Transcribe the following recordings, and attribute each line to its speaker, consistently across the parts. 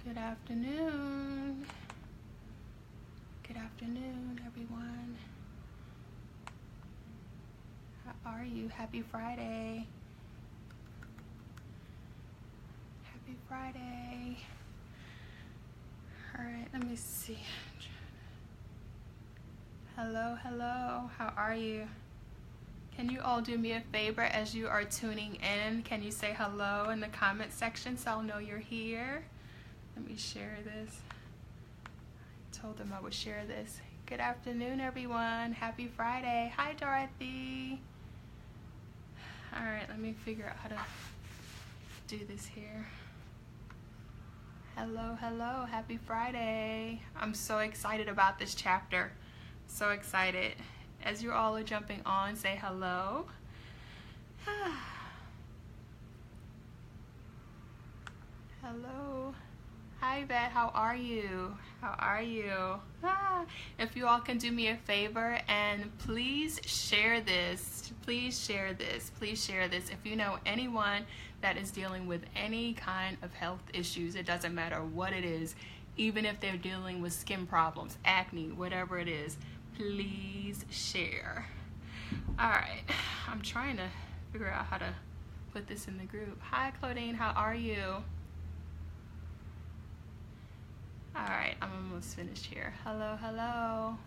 Speaker 1: Good afternoon. Good afternoon, everyone. How are you? Happy Friday. Happy Friday. All right, let me see. Hello, hello. How are you? Can you all do me a favor as you are tuning in? Can you say hello in the comment section so I'll know you're here? Let me share this. I told them I would share this. Good afternoon, everyone. Happy Friday. Hi, Dorothy. All right, let me figure out how to do this here. Hello, hello. Happy Friday. I'm so excited about this chapter. So excited. As you all are jumping on, say hello. Hello. Hi, Vet. How are you? How are you? If you all can do me a favor and please share this. Please share this. Please share this. If you know anyone that is dealing with any kind of health issues, it doesn't matter what it is, even if they're dealing with skin problems, acne, whatever it is, please share. All right. I'm trying to figure out how to put this in the group. Hi, Claudine. How are you? All right, I'm almost finished here. Hello, hello.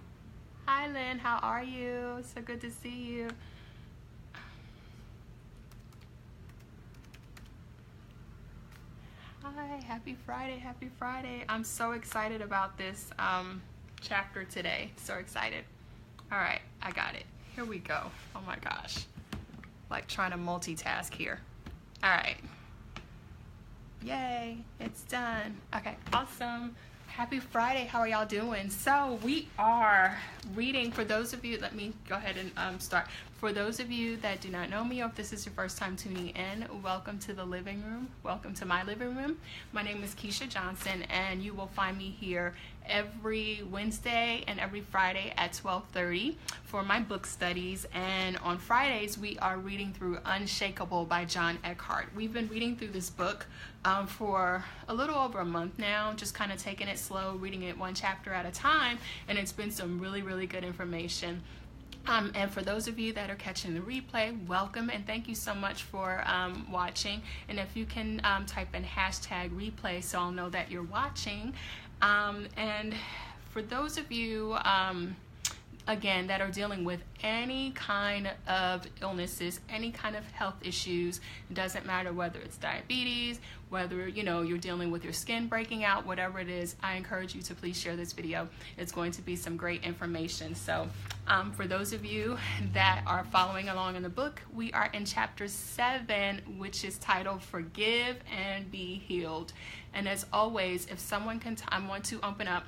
Speaker 1: Hi, Lynn. How are you? So good to see you. Hi, happy Friday, happy Friday. I'm so excited about this chapter today. So excited. All right, I got it. Here we go. Oh my gosh. Like trying to multitask here. All right. Yay, it's done. Okay, awesome. Happy Friday. How are y'all doing? So we are reading, for those of you, let me go ahead and start. For those of you that do not know me, or if this is your first time tuning in, welcome to the living room. Welcome to my living room. My name is Keisha Johnson, and you will find me here every Wednesday and every Friday at 12:30 for my book studies. And on Fridays, we are reading through Unshakable by John Eckhardt. We've been reading through this book for a little over a month now, just kind of taking it slow, reading it one chapter at a time, and it's been some really, really good information. And for those of you that are catching the replay, welcome and thank you so much for watching. And if you can type in hashtag replay so I'll know that you're watching. And for those of you again that are dealing with any kind of illnesses, any kind of health issues, it doesn't matter whether it's diabetes, whether you're dealing with your skin breaking out, whatever it is, I encourage you to please share this video. It's going to be some great information. So for those of you that are following along in the book, we are in chapter 7, which is titled Forgive and Be Healed. And as always, if someone can, I want to open up.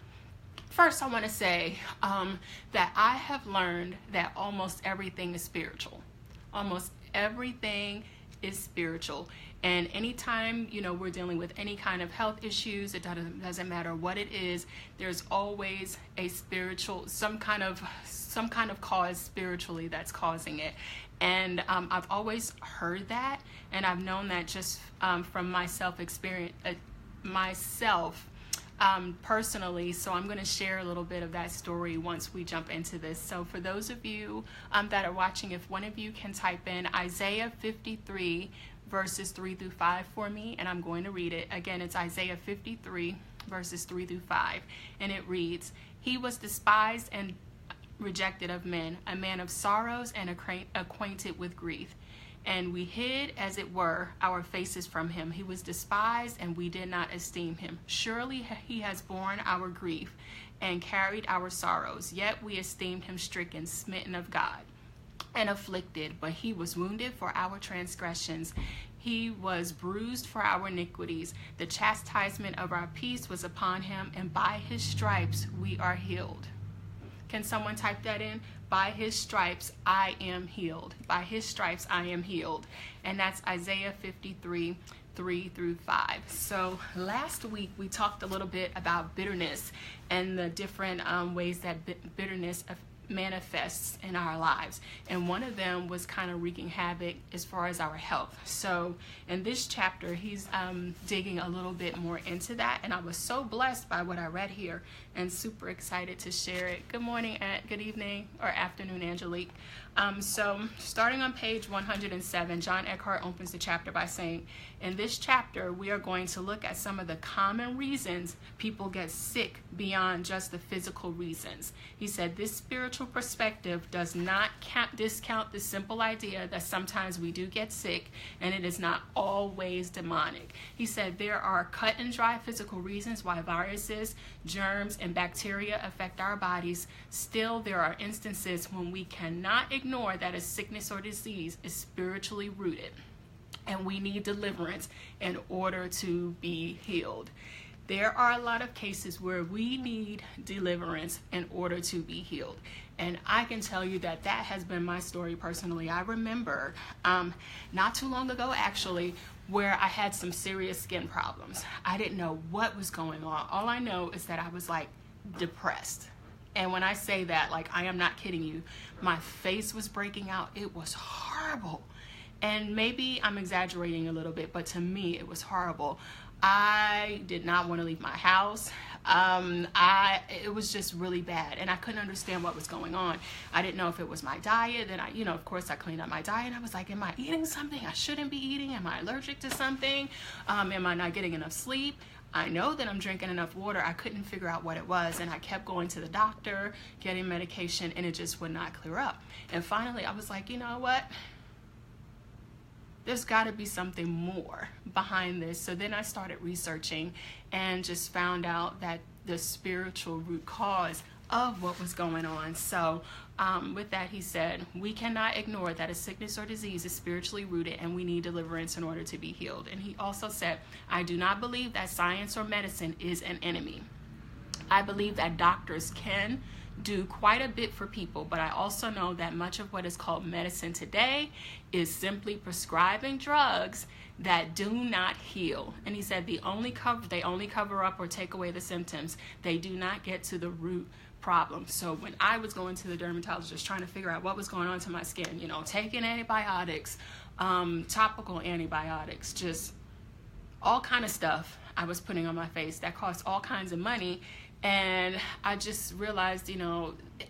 Speaker 1: First, I want to say that I have learned that almost everything is spiritual. Almost everything is spiritual. And anytime, we're dealing with any kind of health issues, it doesn't matter what it is, there's always a spiritual, some kind of cause spiritually that's causing it. And I've always heard that, and I've known that just from my self-experience, personally. So I'm going to share a little bit of that story once we jump into this. So for those of you that are watching, if one of you can type in Isaiah 53 verses 3 through 5 for me, and I'm going to read it. Again, it's Isaiah 53 verses 3 through 5, and it reads, "He was despised and rejected of men, a man of sorrows and acquainted with grief. And we hid, as it were, our faces from him. He was despised, and we did not esteem him. Surely he has borne our grief and carried our sorrows. Yet we esteemed him stricken, smitten of God, and afflicted. But he was wounded for our transgressions. He was bruised for our iniquities. The chastisement of our peace was upon him, and by his stripes we are healed." Can someone type that in? By his stripes I am healed. By his stripes I am healed. And that's Isaiah 53, 3 through 5. So last week we talked a little bit about bitterness and the different ways that bitterness manifests in our lives, and one of them was kind of wreaking havoc as far as our health. So in this chapter, he's digging a little bit more into that, and I was so blessed by what I read here and super excited to share it. Good morning, good evening or afternoon, Angelique. So starting on page 107, John Eckhardt opens the chapter by saying, in this chapter, we are going to look at some of the common reasons people get sick beyond just the physical reasons. He said, this spiritual perspective does not discount the simple idea that sometimes we do get sick and it is not always demonic. He said, there are cut and dry physical reasons why viruses, germs, and bacteria affect our bodies. Still, there are instances when we cannot ignore that a sickness or disease is spiritually rooted, and we need deliverance in order to be healed. There are a lot of cases where we need deliverance in order to be healed. And I can tell you that that has been my story personally. I remember not too long ago, actually, where I had some serious skin problems. I didn't know what was going on. All I know is that I was like depressed. And when I say that, like, I am not kidding you, my face was breaking out. It was horrible. And maybe I'm exaggerating a little bit, but to me, it was horrible. I did not want to leave my house. It was just really bad, and I couldn't understand what was going on. I didn't know if it was my diet. Then of course, I cleaned up my diet, and I was like, am I eating something I shouldn't be eating? Am I allergic to something? Am I not getting enough sleep? I know that I'm drinking enough water. I couldn't figure out what it was, and I kept going to the doctor, getting medication, and it just would not clear up. And finally, I was like, you know what? There's got to be something more behind this. So then I started researching and just found out that the spiritual root cause of what was going on. So with that, he said, we cannot ignore that a sickness or disease is spiritually rooted, and we need deliverance in order to be healed. And he also said, I do not believe that science or medicine is an enemy. I believe that doctors can do quite a bit for people, but I also know that much of what is called medicine today is simply prescribing drugs that do not heal. And he said they only cover up or take away the symptoms. They do not get to the root problem. So when I was going to the dermatologist trying to figure out what was going on to my skin, taking antibiotics, topical antibiotics, just all kind of stuff I was putting on my face that cost all kinds of money. And I just realized,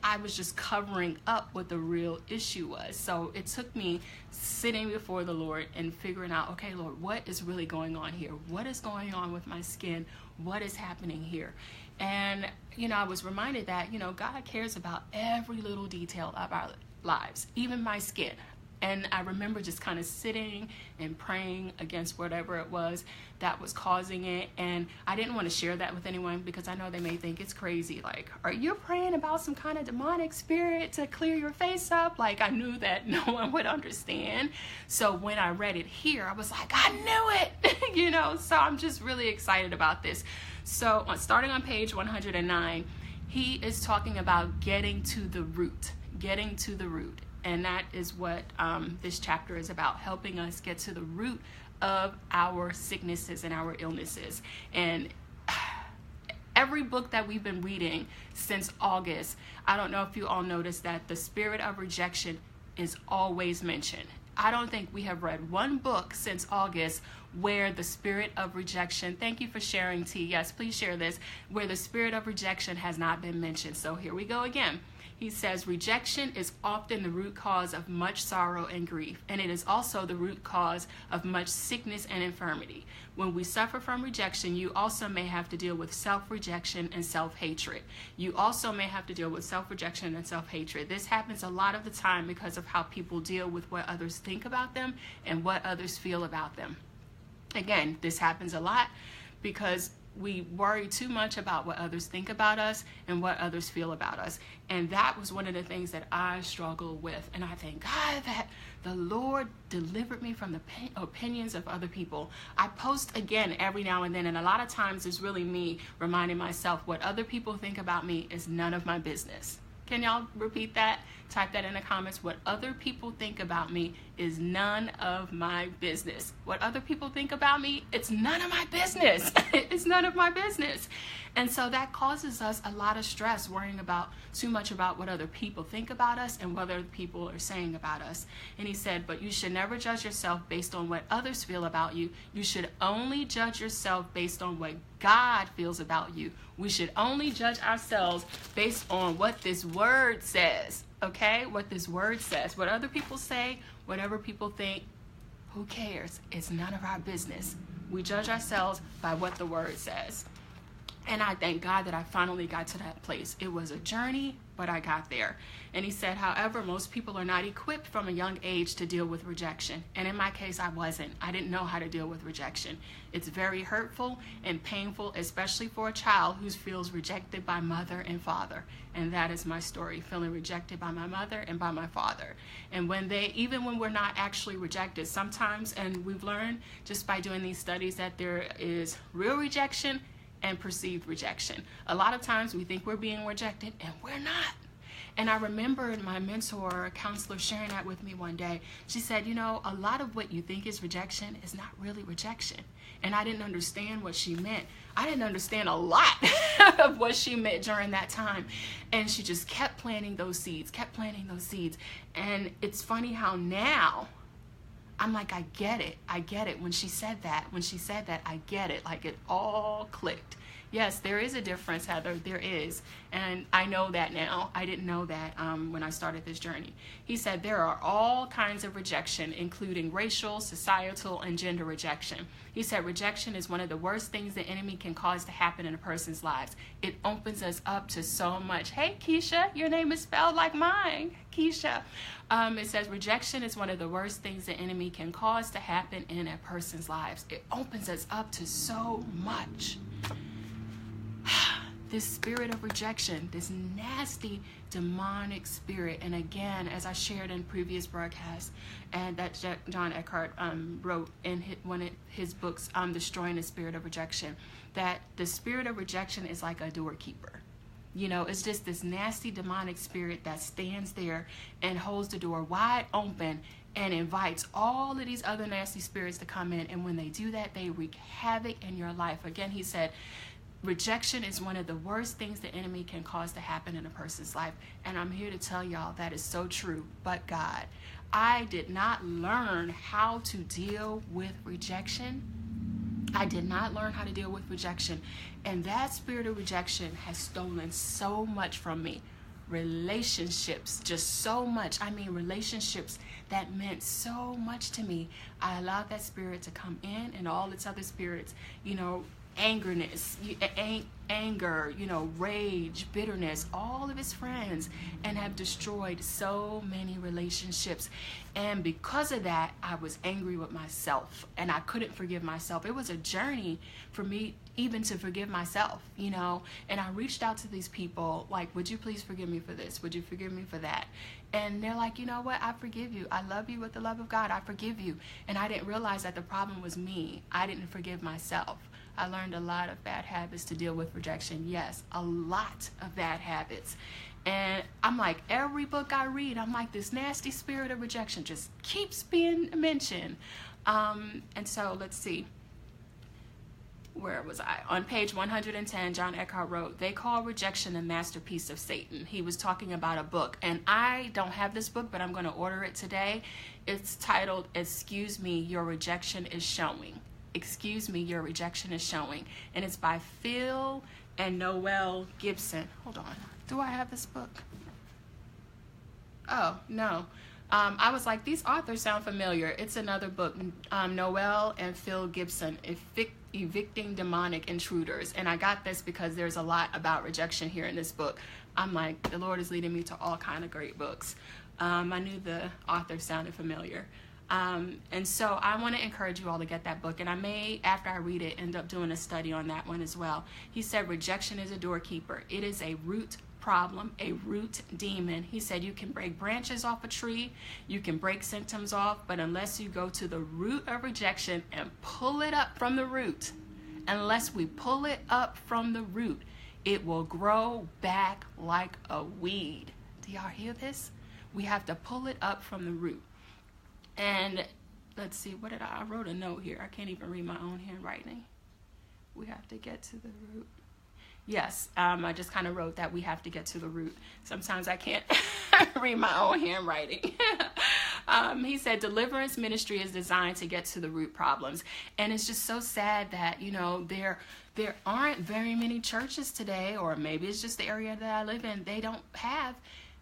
Speaker 1: I was just covering up what the real issue was. So it took me sitting before the Lord and figuring out, okay, Lord, what is really going on here? What is going on with my skin? What is happening here? And, I was reminded that, God cares about every little detail of our lives, even my skin. And I remember just kind of sitting and praying against whatever it was that was causing it. And I didn't want to share that with anyone because I know they may think it's crazy. Like, are you praying about some kind of demonic spirit to clear your face up? Like, I knew that no one would understand. So when I read it here, I was like, I knew it, so I'm just really excited about this. So starting on page 109, he is talking about getting to the root. And that is what this chapter is about, helping us get to the root of our sicknesses and our illnesses. And every book that we've been reading since August, I don't know if you all noticed that the spirit of rejection is always mentioned. I don't think we have read one book since August where the spirit of rejection, thank you for sharing, T. Yes, please share this, where the spirit of rejection has not been mentioned. So here we go again. He says, rejection is often the root cause of much sorrow and grief, and it is also the root cause of much sickness and infirmity. When we suffer from rejection, you also may have to deal with self-rejection and self-hatred. You also may have to deal with self-rejection and self-hatred. This happens a lot of the time because of how people deal with what others think about them and what others feel about them. Again, this happens a lot because we worry too much about what others think about us and what others feel about us. And that was one of the things that I struggle with. And I thank God that the Lord delivered me from the opinions of other people. I post again every now and then, and a lot of times it's really me reminding myself what other people think about me is none of my business. Can y'all repeat that? Type that in the comments. What other people think about me is none of my business. What other people think about me, it's none of my business. It's none of my business. And so that causes us a lot of stress, worrying about too much about what other people think about us and what other people are saying about us. And he said, but you should never judge yourself based on what others feel about you. You should only judge yourself based on what God feels about you. We should only judge ourselves based on what this word says. Okay? What this word says. What other people say, whatever people think, who cares? It's none of our business. We judge ourselves by what the word says. And I thank God that I finally got to that place. It was a journey, but I got there. And he said, however, most people are not equipped from a young age to deal with rejection. And in my case, I wasn't. I didn't know how to deal with rejection. It's very hurtful and painful, especially for a child who feels rejected by mother and father. And that is my story, feeling rejected by my mother and by my father. And even when we're not actually rejected, sometimes, and we've learned just by doing these studies that there is real rejection and perceived rejection. A lot of times we think we're being rejected and we're not. And I remember my mentor, counselor, sharing that with me one day. She said, you know, a lot of what you think is rejection is not really rejection. And I didn't understand what she meant. I didn't understand a lot of what she meant during that time. And she just kept planting those seeds, And it's funny how now I'm like, I get it. When she said that, I get it. Like it all clicked. Yes, there is a difference, Heather. There is. And I know that now. I didn't know that when I started this journey. He said there are all kinds of rejection, including racial, societal, and gender rejection. He said rejection is one of the worst things the enemy can cause to happen in a person's lives. It opens us up to so much. Hey, Keisha, your name is spelled like mine, Keisha. It says rejection is one of the worst things the enemy can cause to happen in a person's lives. It opens us up to so much. This spirit of rejection, this nasty demonic spirit. And again, as I shared in previous broadcasts, and that John Eckhardt wrote in one of his books, Destroying the Spirit of Rejection, that the spirit of rejection is like a doorkeeper. You know, it's just this nasty demonic spirit that stands there and holds the door wide open and invites all of these other nasty spirits to come in. And when they do that, they wreak havoc in your life. Again, he said, rejection is one of the worst things the enemy can cause to happen in a person's life. And I'm here to tell y'all that is so true, but God. I did not learn how to deal with rejection. I did not learn how to deal with rejection. And that spirit of rejection has stolen so much from me. Relationships, just so much. I mean, relationships that meant so much to me. I allowed that spirit to come in and all its other spirits, you know, anger, you know, rage, bitterness, all of his friends, and have destroyed so many relationships. And because of that, I was angry with myself and I couldn't forgive myself. It was a journey for me even to forgive myself, you know, and I reached out to these people like, would you please forgive me for this? Would you forgive me for that? And they're like, you know what? I forgive you. I love you with the love of God. I forgive you. And I didn't realize that the problem was me. I didn't forgive myself. I learned a lot of bad habits to deal with rejection. Yes, a lot of bad habits. And I'm like, every book I read, I'm like, this nasty spirit of rejection just keeps being mentioned. And so let's see. Where was I? On page 110, John Eckhardt wrote, they call rejection a masterpiece of Satan. He was talking about a book. And I don't have this book, but I'm going to order it today. It's titled, Excuse Me, Your Rejection is Showing. Excuse Me, Your Rejection is Showing. And it's by Phil and Noel Gibson. Hold on. Do I have this book? Oh, no. I was like, these authors sound familiar. It's another book. Noel and Phil Gibson, Evicting Demonic Intruders. And I got this because there's a lot about rejection here in this book. I'm like, the Lord is leading me to all kind of great books. I knew the author sounded familiar. And so I want to encourage you all to get that book. And I may, after I read it, end up doing a study on that one as well. He said rejection is a doorkeeper. It is a root problem, a root demon. He said you can break branches off a tree, you can break symptoms off, but unless you go to the root of rejection and pull it up from the root, unless we pull it up from the root, it will grow back like a weed. Do y'all hear this? We have to pull it up from the root. And let's see, what did I wrote a note here. I can't even read my own handwriting. We have to get to the root. Yes, I just kind of wrote that we have to get to the root. Sometimes I can't read my own handwriting. He said deliverance ministry is designed to get to the root problems. And it's just so sad that, there aren't very many churches today, or maybe it's just the area that I live in. They don't have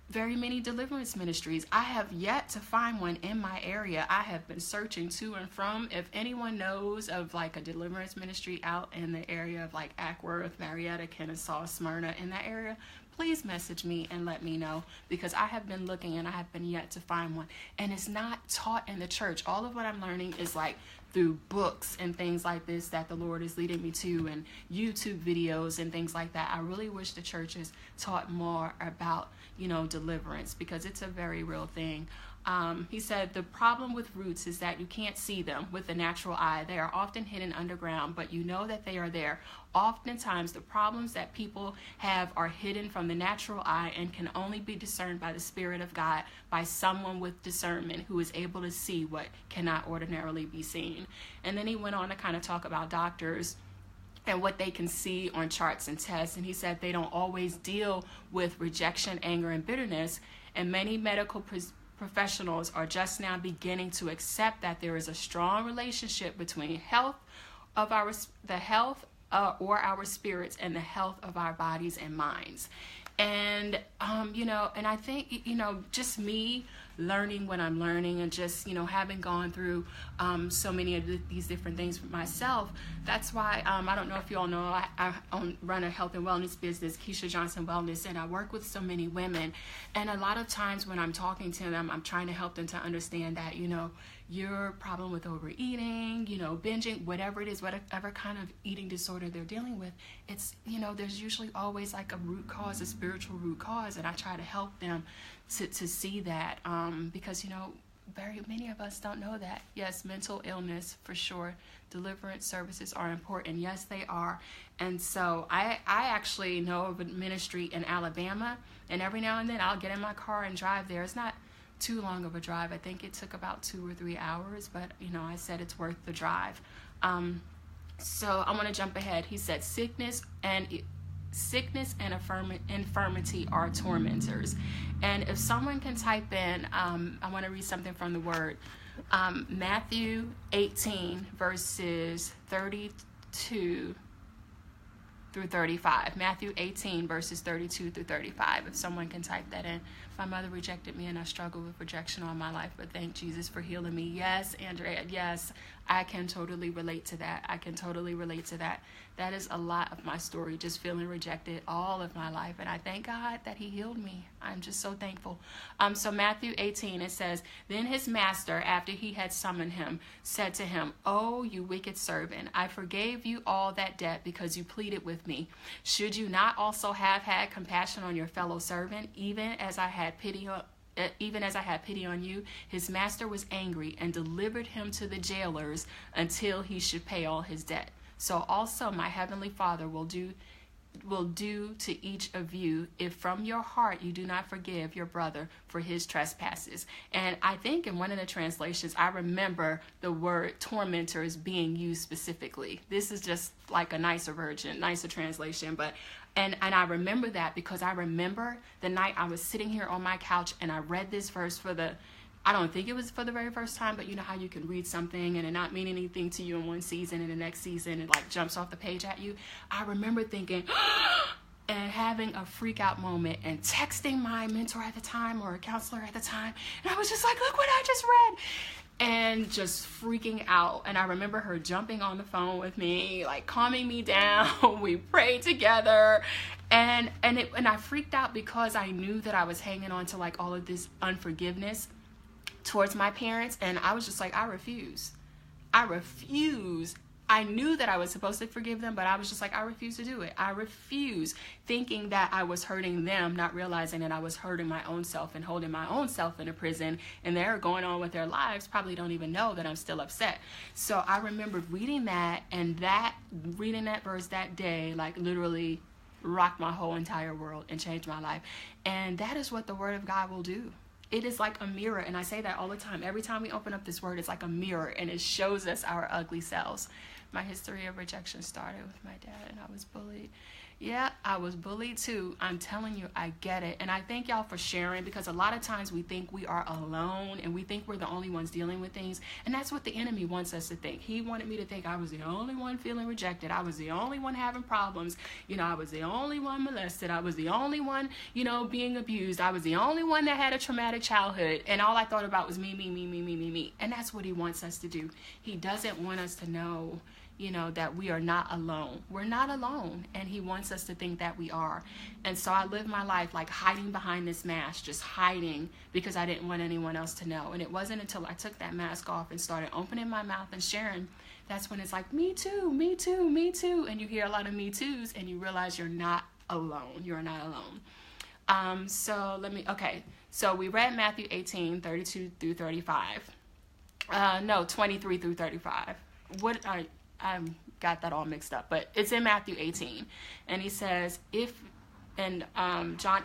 Speaker 1: very many deliverance ministries. I have yet to find one in my area. I have been searching to and from. If anyone knows of like a deliverance ministry out in the area of like Ackworth, Marietta, Kennesaw, Smyrna, in that area, please message me and let me know, because I have been looking and I have been yet to find one. And it's not taught in the church. All of what I'm learning is like through books and things like this that the Lord is leading me to, and YouTube videos and things like that. I really wish the churches taught more about, deliverance, because it's a very real thing. He said the problem with roots is that you can't see them with the natural eye. They are often hidden underground, but you know that they are there. Oftentimes, the problems that people have are hidden from the natural eye and can only be discerned by the Spirit of God, by someone with discernment who is able to see what cannot ordinarily be seen. And then he went on to kind of talk about doctors and what they can see on charts and tests. And he said they don't always deal with rejection, anger, and bitterness. And many medical professionals are just now beginning to accept that there is a strong relationship between health of our our spirits and the health of our bodies and minds. And and I think just me learning what I'm learning, and just having gone through so many of these different things for myself. That's why I don't know if you all know, I run a health and wellness business, Keisha Johnson Wellness, and I work with so many women. And a lot of times when I'm talking to them, I'm trying to help them to understand that your problem with overeating, binging, whatever it is, whatever kind of eating disorder they're dealing with, it's there's usually always like a root cause, a spiritual root cause, and I try to help them to see that, because very many of us don't know that. Yes, mental illness for sure. Deliverance services are important. Yes, they are. And so I actually know of a ministry in Alabama, and every now and then I'll get in my car and drive there. It's not too long of a drive. I think it took about 2 or 3 hours, but I said it's worth the drive. So I want to jump ahead. He said sickness and infirmity are tormentors. And if someone can type in, I want to read something from the word, Matthew 18 verses 32 through 35. Matthew 18 verses 32 through 35. If someone can type that in. My mother rejected me, and I struggled with rejection all my life, but thank Jesus for healing me. Yes, Andrea, yes, I can totally relate to that. That is a lot of my story, just feeling rejected all of my life, and I thank God that he healed me. I'm just so thankful. So Matthew 18, it says, then his master, after he had summoned him, said to him, "Oh, you wicked servant, I forgave you all that debt because you pleaded with me. Should you not also have had compassion on your fellow servant, even as I had pity on you?" His master was angry and delivered him to the jailers until he should pay all his debt. So also my heavenly Father will do to each of you if from your heart you do not forgive your brother for his trespasses. And I think in one of the translations, I remember the word tormentors being used specifically. This is just like a nicer translation, but and I remember that because I remember the night I was sitting here on my couch and I read this verse I don't think it was for the very first time, but you know how you can read something and it not mean anything to you in one season, and the next season it like jumps off the page at you. I remember thinking and having a freak out moment and texting my mentor at the time, or a counselor at the time, and I was just like, look what I just read, and just freaking out. And I remember her jumping on the phone with me, like calming me down. We prayed together, and I freaked out because I knew that I was hanging on to like all of this unforgiveness towards my parents, and I was just like, I refuse. I knew that I was supposed to forgive them, but I was just like, I refuse to do it. I refuse, thinking that I was hurting them, not realizing that I was hurting my own self and holding my own self in a prison, and they're going on with their lives, probably don't even know that I'm still upset. So I remember reading that verse that day, like literally rocked my whole entire world and changed my life. And that is what the Word of God will do. It is like a mirror, and I say that all the time. Every time we open up this word, it's like a mirror, and it shows us our ugly selves. My history of rejection started with my dad, and I was bullied. Yeah, I was bullied too. I'm telling you, I get it. And I thank y'all for sharing, because a lot of times we think we are alone and we think we're the only ones dealing with things. And that's what the enemy wants us to think. He wanted me to think I was the only one feeling rejected. I was the only one having problems. You know, I was the only one molested. I was the only one, you know, being abused. I was the only one that had a traumatic childhood. And all I thought about was me, me, me, me, me, me, me. And that's what he wants us to do. He doesn't want us to know, you know, that we are not alone. We're not alone, and he wants us to think that we are. And so I lived my life like hiding behind this mask, just hiding, because I didn't want anyone else to know. And it wasn't until I took that mask off and started opening my mouth and sharing, that's when it's like, me too, me too, me too. And you hear a lot of me too's, and you realize you're not alone. You're not alone. So we read Matthew 18, 32 through 35. 23 through 35. I got that all mixed up, but it's in Matthew 18. And he says, John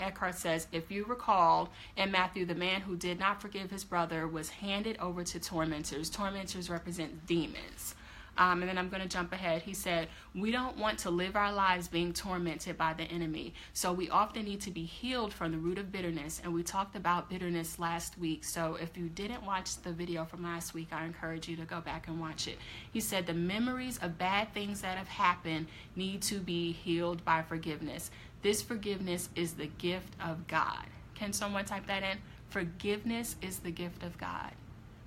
Speaker 1: Eckhardt says, if you recall, in Matthew, the man who did not forgive his brother was handed over to tormentors. Tormentors represent demons. And then I'm going to jump ahead. He said, we don't want to live our lives being tormented by the enemy. So we often need to be healed from the root of bitterness. And we talked about bitterness last week. So if you didn't watch the video from last week, I encourage you to go back and watch it. He said the memories of bad things that have happened need to be healed by forgiveness. This forgiveness is the gift of God. Can someone type that in? Forgiveness is the gift of God.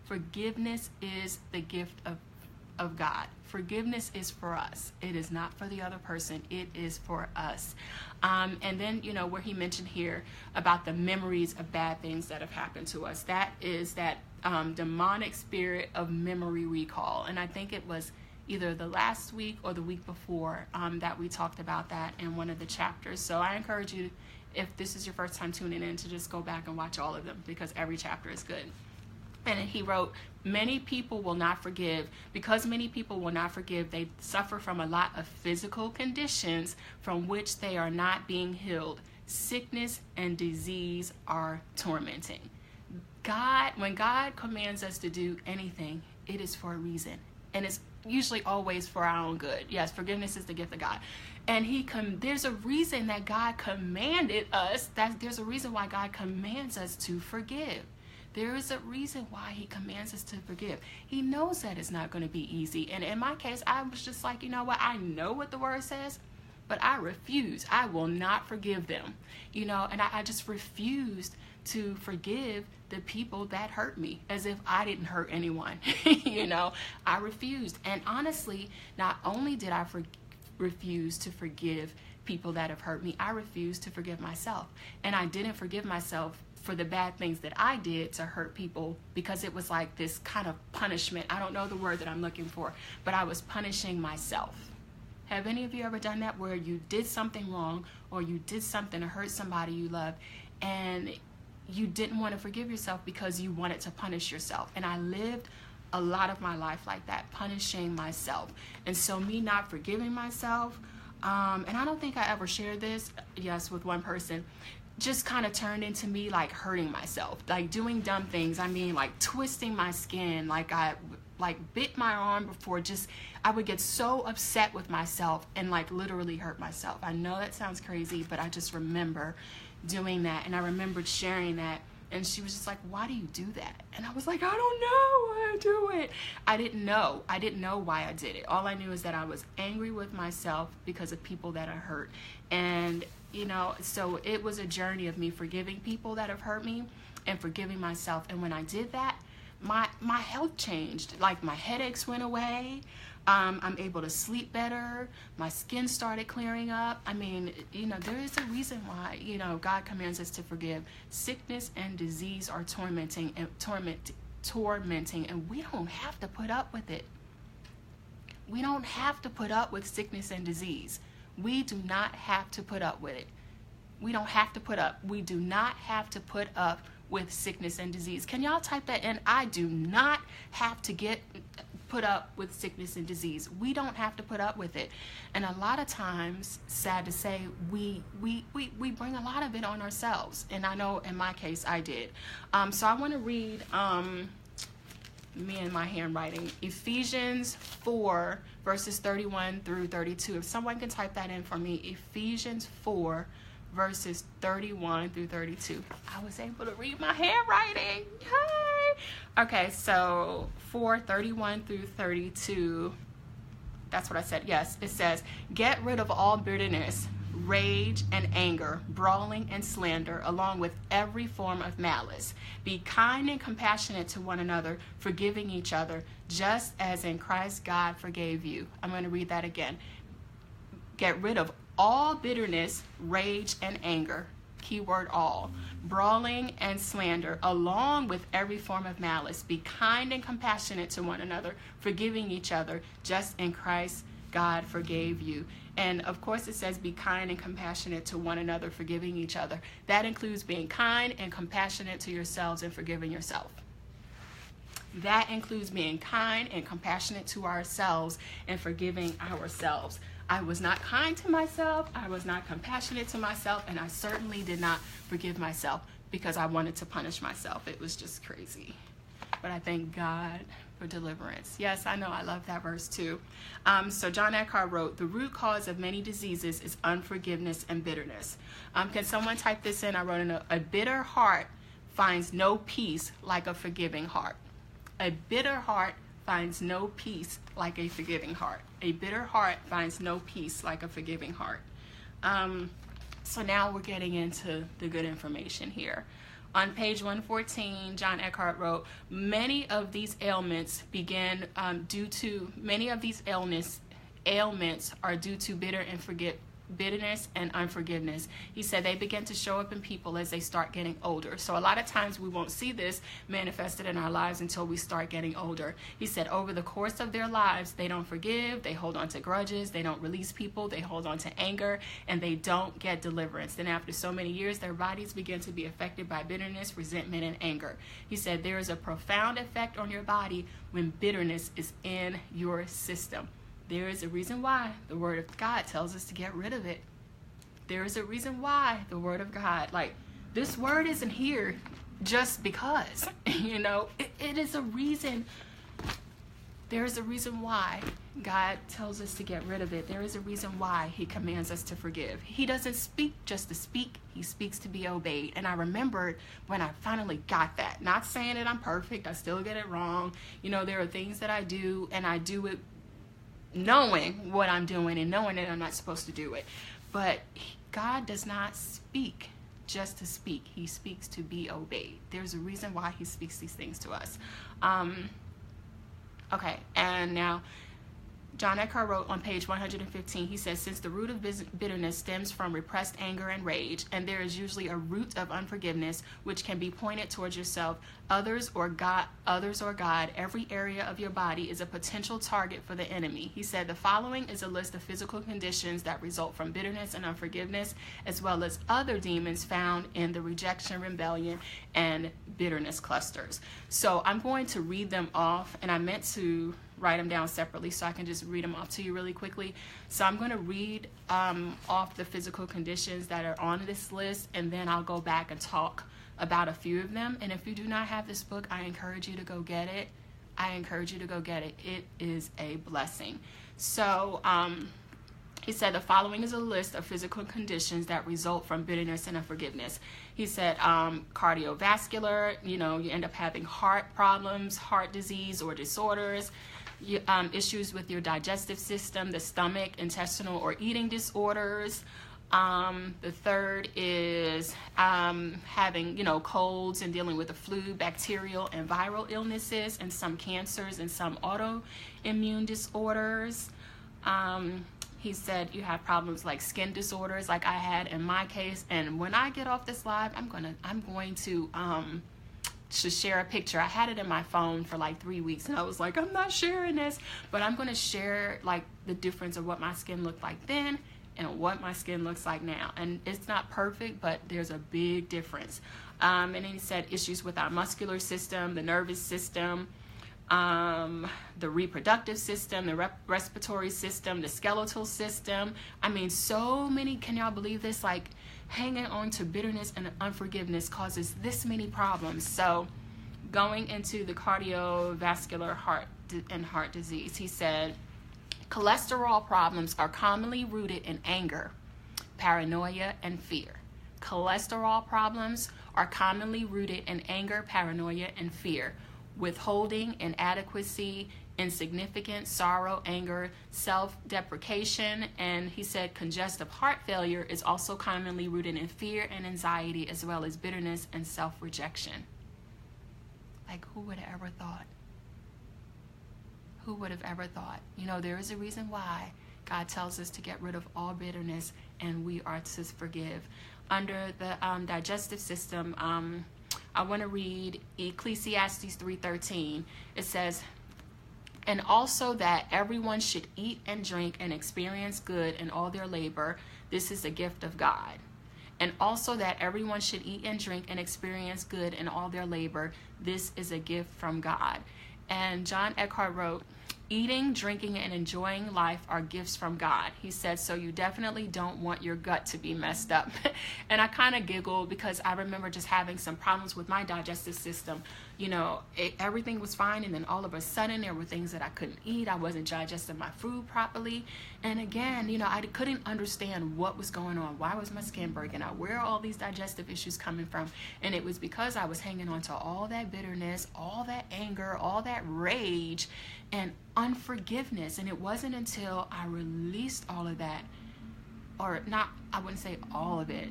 Speaker 1: Forgiveness is the gift of God. Forgiveness is for us. It is not for the other person. It is for us. And then, you know, where he mentioned here about the memories of bad things that have happened to us. That is that demonic spirit of memory recall. And I think it was either the last week or the week before that we talked about that in one of the chapters. So I encourage you, if this is your first time tuning in, to just go back and watch all of them, because every chapter is good. And he wrote, many people will not forgive. Because many people will not forgive, they suffer from a lot of physical conditions from which they are not being healed. Sickness and disease are tormenting. When God commands us to do anything, it is for a reason. And it's usually always for our own good. Yes, forgiveness is the gift of God. And there's a reason that God commanded us. There's a reason why God commands us to forgive. There is a reason why he commands us to forgive. He knows that it's not going to be easy. And in my case, I was just like, you know what? I know what the word says, but I refuse. I will not forgive them. You know, and I just refused to forgive the people that hurt me, as if I didn't hurt anyone. You know, I refused. And honestly, not only did I refuse to forgive people that have hurt me, I refused to forgive myself. And I didn't forgive myself for the bad things that I did to hurt people, because it was like this kind of punishment. I don't know the word that I'm looking for, but I was punishing myself. Have any of you ever done that, where you did something wrong, or you did something to hurt somebody you love, and you didn't want to forgive yourself because you wanted to punish yourself? And I lived a lot of my life like that, punishing myself. And so me not forgiving myself, and I don't think I ever shared this, yes, with one person, just kind of turned into me like hurting myself, like doing dumb things. I mean, like twisting my skin, like I bit my arm before. Just, I would get so upset with myself and like literally hurt myself. I know that sounds crazy, but I just remember doing that. And I remembered sharing that, and she was just like, why do you do that? And I was like, I don't know why I do it. I didn't know why I did it. All I knew is that I was angry with myself because of people that I hurt. And you know, so it was a journey of me forgiving people that have hurt me and forgiving myself. And when I did that, my health changed. Like my headaches went away. I'm able to sleep better. My skin started clearing up. I mean, you know, there is a reason why, you know, God commands us to forgive. Sickness and disease are tormenting, and we don't have to put up with it. We don't have to put up with sickness and disease. We do not have to put up with it. We don't have to put up. We do not have to put up with sickness and disease. Can y'all type that in? I do not have to put up with sickness and disease. We don't have to put up with it. And a lot of times, sad to say, we bring a lot of it on ourselves. And I know in my case I did. So I want to read me and my handwriting, Ephesians 4 verses 31 through 32. If someone can type that in for me, Ephesians 4 verses 31 through 32. I was able to read my handwriting. Yay! Okay, so 4:31 through 32. That's what I said. Yes, it says, get rid of all bitterness, rage and anger, brawling and slander, along with every form of malice. Be kind and compassionate to one another, forgiving each other, just as in Christ God forgave you. I'm going to read that again. Get rid of all bitterness, rage and anger, keyword all, brawling and slander, along with every form of malice. Be kind and compassionate to one another, forgiving each other, just in Christ God forgave you. And of course it says be kind and compassionate to one another, forgiving each other. That includes being kind and compassionate to yourselves and forgiving yourself. That includes being kind and compassionate to ourselves and forgiving ourselves. I was not kind to myself, I was not compassionate to myself, and I certainly did not forgive myself because I wanted to punish myself. It was just crazy. But I thank God for deliverance. Yes, I know, I love that verse too. So John Eckhardt wrote, the root cause of many diseases is unforgiveness and bitterness. Can someone type this in? I wrote in a bitter heart finds no peace like a forgiving heart. A bitter heart finds no peace like a forgiving heart. A bitter heart finds no peace like a forgiving heart. So now we're getting into the good information here. On page 114, John Eckhardt wrote, many of these ailments are due to bitterness and unforgiveness. He said they begin to show up in people as they start getting older. So a lot of times we won't see this manifested in our lives until we start getting older. He said over the course of their lives, they don't forgive, they hold on to grudges, they don't release people, they hold on to anger, and they don't get deliverance. Then after so many years, their bodies begin to be affected by bitterness, resentment, and anger. He said there is a profound effect on your body when bitterness is in your system. There is a reason why the Word of God tells us to get rid of it. There is a reason why the Word of God, like, this word isn't here just because, you know, it is a reason. There is a reason why God tells us to get rid of it. There is a reason why He commands us to forgive. He doesn't speak just to speak. He speaks to be obeyed. And I remembered when I finally got that. Not saying that I'm perfect. I still get it wrong. You know, there are things that I do, and I do it knowing what I'm doing and knowing that I'm not supposed to do it. But God does not speak just to speak. He speaks to be obeyed. There's a reason why He speaks these things to us. Okay, and now John Eckhardt wrote on page 115, he says, since the root of bitterness stems from repressed anger and rage, and there is usually a root of unforgiveness, which can be pointed towards yourself, others or God, every area of your body is a potential target for the enemy. He said the following is a list of physical conditions that result from bitterness and unforgiveness, as well as other demons found in the rejection, rebellion, and bitterness clusters. So I'm going to read them off, and I meant to write them down separately so I can just read them off to you really quickly. So I'm going to read off the physical conditions that are on this list, and then I'll go back and talk about a few of them. And if you do not have this book, I encourage you to go get it. It is a blessing. So he said the following is a list of physical conditions that result from bitterness and unforgiveness. He said cardiovascular, you end up having heart problems, heart disease or disorders, issues with your digestive system, the stomach, intestinal or eating disorders. The third is having, colds and dealing with the flu, bacterial and viral illnesses, and some cancers and some autoimmune disorders. He said you have problems like skin disorders like I had in my case. And when I get off this live, I'm going to share a picture. I had it in my phone for like 3 weeks, and I was like, I'm not sharing this, but I'm going to share like the difference of what my skin looked like then and what my skin looks like now. And it's not perfect, but there's a big difference. And then he said issues with our muscular system, the nervous system, the reproductive system, the respiratory system, the skeletal system. I mean, so many, can y'all believe this? Like, hanging on to bitterness and unforgiveness causes this many problems. So going into the cardiovascular heart disease, he said, cholesterol problems are commonly rooted in anger, paranoia, and fear. Cholesterol problems are commonly rooted in anger, paranoia, and fear. Withholding, inadequacy, insignificance, sorrow, anger, self-deprecation, and he said congestive heart failure is also commonly rooted in fear and anxiety, as well as bitterness and self-rejection. Like, who would have ever thought? Who would have ever thought? You know, there is a reason why God tells us to get rid of all bitterness and we are to forgive. Under the digestive system, I want to read Ecclesiastes 3:13. It says, and also that everyone should eat and drink and experience good in all their labor. This is a gift of God. And also that everyone should eat and drink and experience good in all their labor. This is a gift from God. And John Eckhardt wrote, eating, drinking, and enjoying life are gifts from God. He said, so you definitely don't want your gut to be messed up. And I kind of giggled because I remember just having some problems with my digestive system. You know, everything was fine, and then all of a sudden there were things that I couldn't eat. I wasn't digesting my food properly. And again, you know, I couldn't understand what was going on. Why was my skin breaking out? Where are all these digestive issues coming from? And it was because I was hanging on to all that bitterness, all that anger, all that rage, and unforgiveness. And it wasn't until I released all of that, or not, I wouldn't say all of it,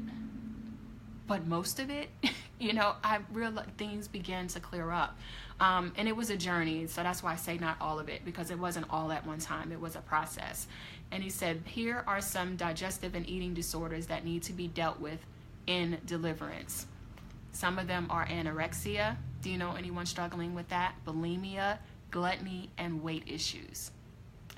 Speaker 1: but most of it, you know, I realized things began to clear up. And it was a journey. So that's why I say not all of it, because it wasn't all at one time. It was a process. And he said, here are some digestive and eating disorders that need to be dealt with in deliverance. Some of them are anorexia. Do you know anyone struggling with that? Bulimia, gluttony, and weight issues.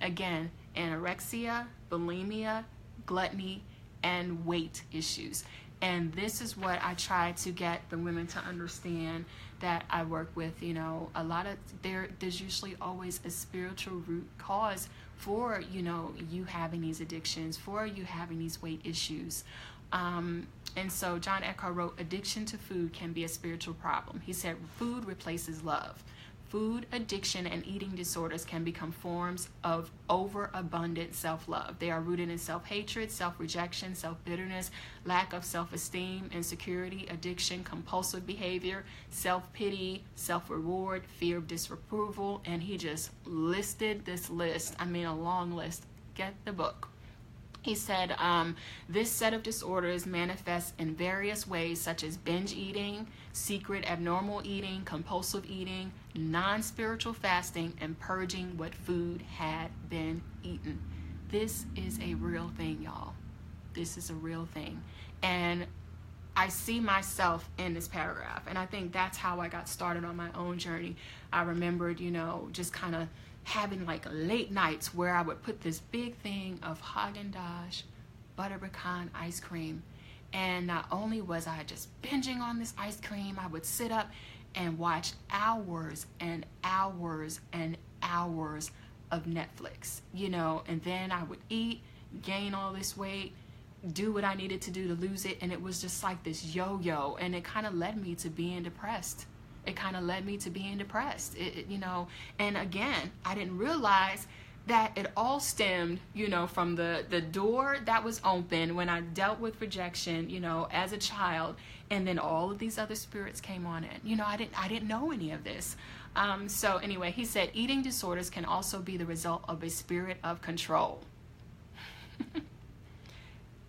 Speaker 1: Again, anorexia, bulimia, gluttony, and weight issues. And this is what I try to get the women to understand that I work with. You know, a lot of there's usually always a spiritual root cause for, you know, you having these addictions, for you having these weight issues. And so John Eckhardt wrote, addiction to food can be a spiritual problem. He said, food replaces love. Food addiction and eating disorders can become forms of overabundant self-love. They are rooted in self-hatred, self-rejection, self-bitterness, lack of self-esteem, insecurity, addiction, compulsive behavior, self-pity, self-reward, fear of disapproval. And he just listed this list. I mean, a long list. Get the book. He said, this set of disorders manifests in various ways, such as binge eating, secret abnormal eating, compulsive eating, non-spiritual fasting, and purging what food had been eaten. This is a real thing, y'all. This is a real thing. And I see myself in this paragraph. And I think that's how I got started on my own journey. I remembered, you know, just kind of having like late nights where I would put this big thing of Haagen-Dazs butter pecan ice cream, and not only was I just binging on this ice cream, I would sit up and watch hours and hours and hours of Netflix, you know, and then I would eat, gain all this weight, do what I needed to do to lose it, and it was just like this yo-yo, and it kind of led me to being depressed. You know, and again, I didn't realize that it all stemmed, you know, from the door that was open when I dealt with rejection, you know, as a child, and then all of these other spirits came on in. You know, I didn't know any of this. So anyway, he said eating disorders can also be the result of a spirit of control.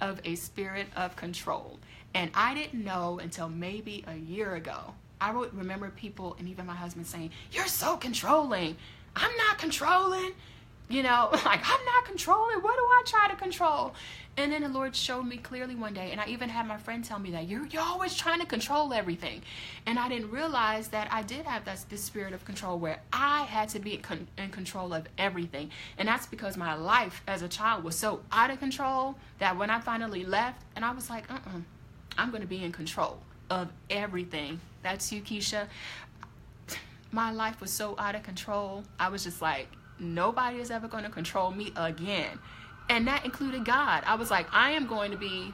Speaker 1: Of a spirit of control. And I didn't know until maybe a year ago. I would remember people, and even my husband, saying, you're so controlling. I'm not controlling. You know, like, I'm not controlling. What do I try to control? And then the Lord showed me clearly one day, and I even had my friend tell me that you're always trying to control everything. And I didn't realize that I did have this spirit of control where I had to be in control of everything. And that's because my life as a child was so out of control that when I finally left, and I was like, I'm going to be in control of everything. That's you, Keisha. my life was so out of control. I was just like, nobody is ever going to control me again. And that included God. I was like, I am going to be,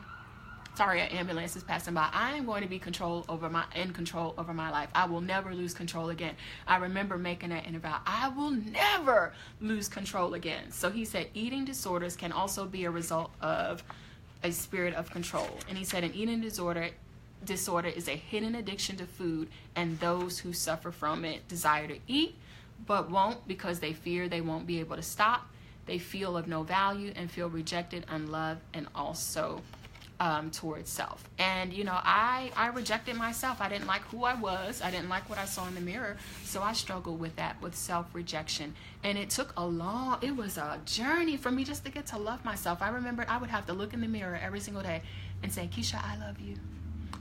Speaker 1: sorry, an ambulance is passing by. I am going to be in control over my life. I will never lose control again. I remember making that in a vow. I will never lose control again. So he said, eating disorders can also be a result of a spirit of control. And he said, an eating disorder is a hidden addiction to food, and those who suffer from it desire to eat, but won't because they fear they won't be able to stop. They feel of no value and feel rejected, unloved, and also towards self. And I rejected myself. I didn't like who I was. I didn't like what I saw in the mirror. So I struggled with that, with self-rejection. And it was a journey for me just to get to love myself. I remember I would have to look in the mirror every single day and say, Keisha, I love you.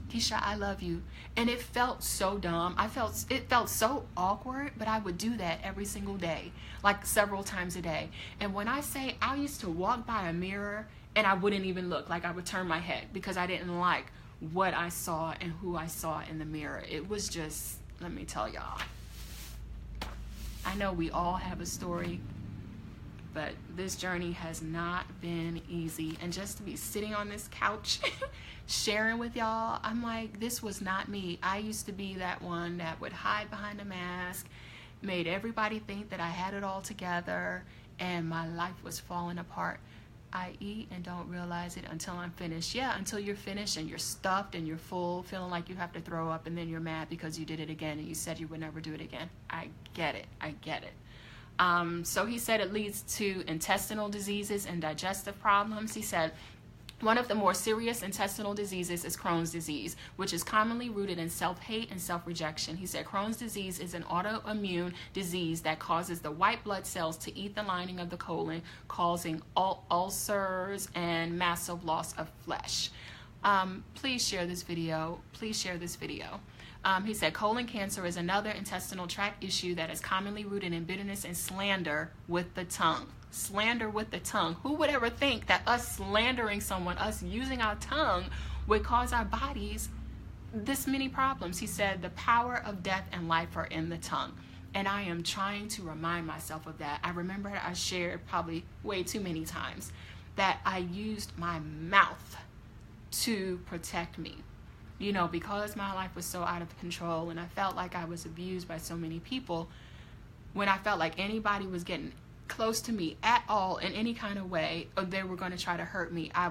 Speaker 1: Keisha, I love you. And it felt so dumb. It felt so awkward, but I would do that every single day, like several times a day. And when I say I used to walk by a mirror and I wouldn't even look, like I would turn my head because I didn't like what I saw and who I saw in the mirror. It was just, let me tell y'all, I know we all have a story, but this journey has not been easy. And just to be sitting on this couch sharing with y'all, I'm like, this was not me. I used to be that one that would hide behind a mask, made everybody think that I had it all together, and my life was falling apart. I eat and don't realize it until I'm finished. Yeah, until you're finished and you're stuffed and you're full, feeling like you have to throw up, and then you're mad because you did it again and you said you would never do it again. I get it. So he said it leads to intestinal diseases and digestive problems. He said one of the more serious intestinal diseases is Crohn's disease, which is commonly rooted in self-hate and self-rejection. He said Crohn's disease is an autoimmune disease that causes the white blood cells to eat the lining of the colon, causing ulcers and massive loss of flesh. Please share this video. He said colon cancer is another intestinal tract issue that is commonly rooted in bitterness and slander with the tongue. Slander with the tongue. Who would ever think that us slandering someone, us using our tongue, would cause our bodies this many problems? He said the power of death and life are in the tongue. And I am trying to remind myself of that. I remember I shared probably way too many times that I used my mouth to protect me. Because my life was so out of control and I felt like I was abused by so many people, when I felt like anybody was getting close to me at all in any kind of way, or they were going to try to hurt me, I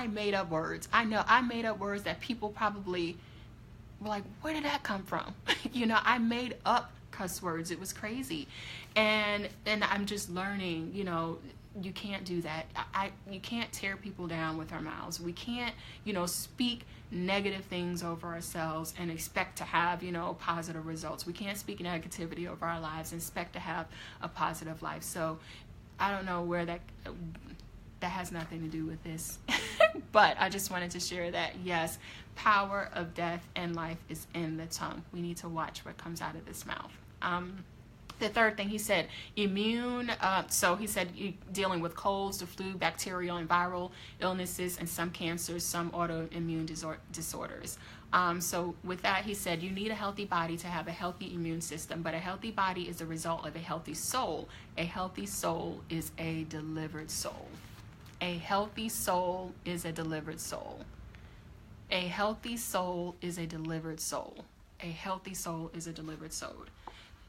Speaker 1: made up words. I know I made up words that people probably were like, where did that come from? I made up cuss words. It was crazy. And I'm just learning, you can't do that. You can't tear people down with our mouths. We can't, speak negative things over ourselves and expect to have, positive results. We can't speak negativity over our lives and expect to have a positive life. So I don't know where that has nothing to do with this. But I just wanted to share that, yes, power of death and life is in the tongue. We need to watch what comes out of this mouth. The third thing he said, immune. So he said dealing with colds, the flu, bacterial and viral illnesses, and some cancers, some autoimmune disorders. So with that, he said you need a healthy body to have a healthy immune system, but a healthy body is a result of a healthy soul. A healthy soul is a delivered soul. A healthy soul is a delivered soul. A healthy soul is a delivered soul. A healthy soul is a delivered soul.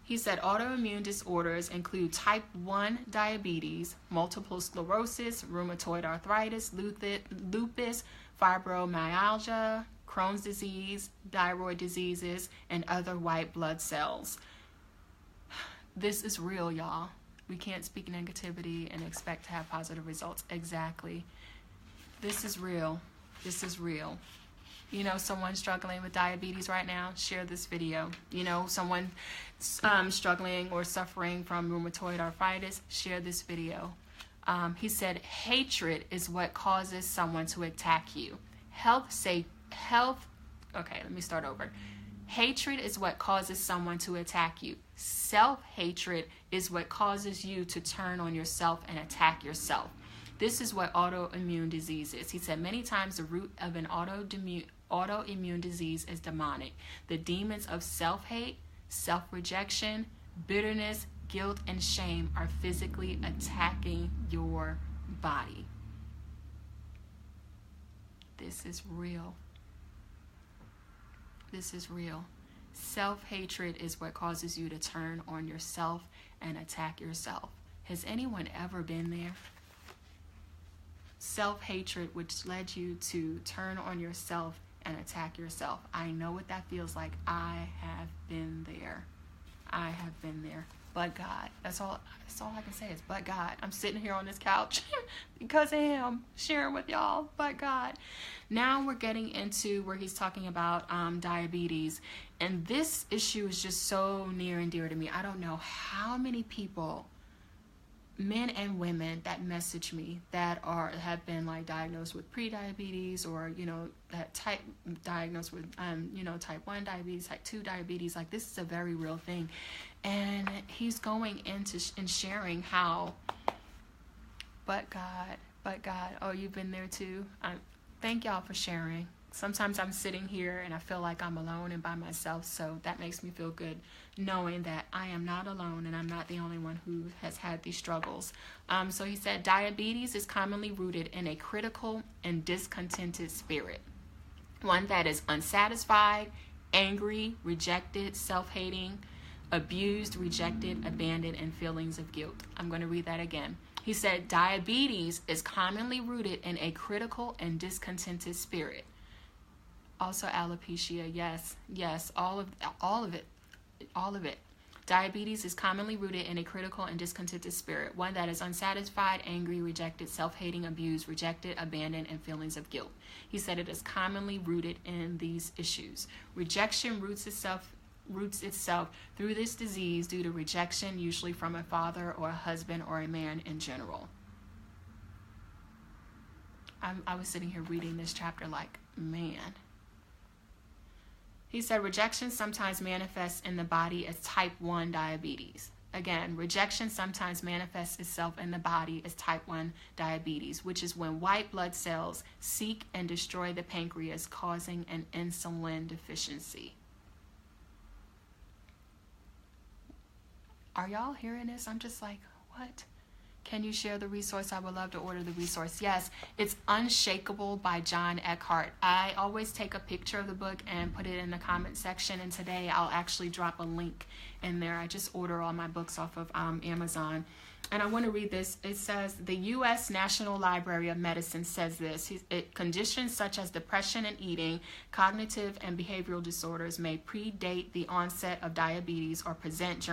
Speaker 1: He said autoimmune disorders include type 1 diabetes, multiple sclerosis, rheumatoid arthritis, lupus, fibromyalgia, Crohn's disease, thyroid diseases, and other white blood cells. This is real, y'all. We can't speak negativity and expect to have positive results. Exactly. This is real. Someone struggling with diabetes right now, share this video. Someone struggling or suffering from rheumatoid arthritis, share this video. He said, hatred is what causes someone to attack you. Hatred is what causes someone to attack you. Self-hatred is what causes you to turn on yourself and attack yourself. This is what autoimmune disease is. He said many times the root of an autoimmune disease is demonic. The demons of self-hate, Self-rejection, bitterness, guilt, and shame are physically attacking your body. This is real. This is real. Self-hatred is what causes you to turn on yourself and attack yourself. Has anyone ever been there? Self-hatred, which led you to turn on yourself and attack yourself. I know what that feels like. I have been there. I have been there. But God. That's all I can say is but God. I'm sitting here on this couch because I am sharing with y'all. But God. Now we're getting into where he's talking about diabetes. And this issue is just so near and dear to me. I don't know how many people, men and women, that message me that have been like diagnosed with pre-diabetes, or that diagnosed with type 1 diabetes, type 2 diabetes. Like, this is a very real thing. And he's going into and sharing how but God, oh, you've been there too. Thank y'all for sharing. Sometimes I'm sitting here and I feel like I'm alone and by myself, so that makes me feel good knowing that I am not alone and I'm not the only one who has had these struggles. So he said, diabetes is commonly rooted in a critical and discontented spirit, one that is unsatisfied, angry, rejected, self-hating, abused, rejected, abandoned, and feelings of guilt. I'm going to read that again. He said, diabetes is commonly rooted in a critical and discontented spirit. Also alopecia, yes, all of it. Diabetes is commonly rooted in a critical and discontented spirit, one that is unsatisfied, angry, rejected, self-hating, abused, rejected, abandoned, and feelings of guilt. He said it is commonly rooted in these issues. Rejection roots itself through this disease due to rejection, usually from a father or a husband or a man in general. I was sitting here reading this chapter like, man. He said rejection sometimes manifests in the body as type 1 diabetes. Again, rejection sometimes manifests itself in the body as type 1 diabetes, which is when white blood cells seek and destroy the pancreas, causing an insulin deficiency. Are y'all hearing this? I'm just like, what? Can you share the resource? I would love to order the resource. Yes, it's Unshakable by John Eckhardt. I always take a picture of the book and put it in the comment section, and today I'll actually drop a link in there. I just order all my books off of Amazon. And I want to read this. It says, the U.S. National Library of Medicine says this. Conditions such as depression and eating, cognitive and behavioral disorders may predate the onset of diabetes or present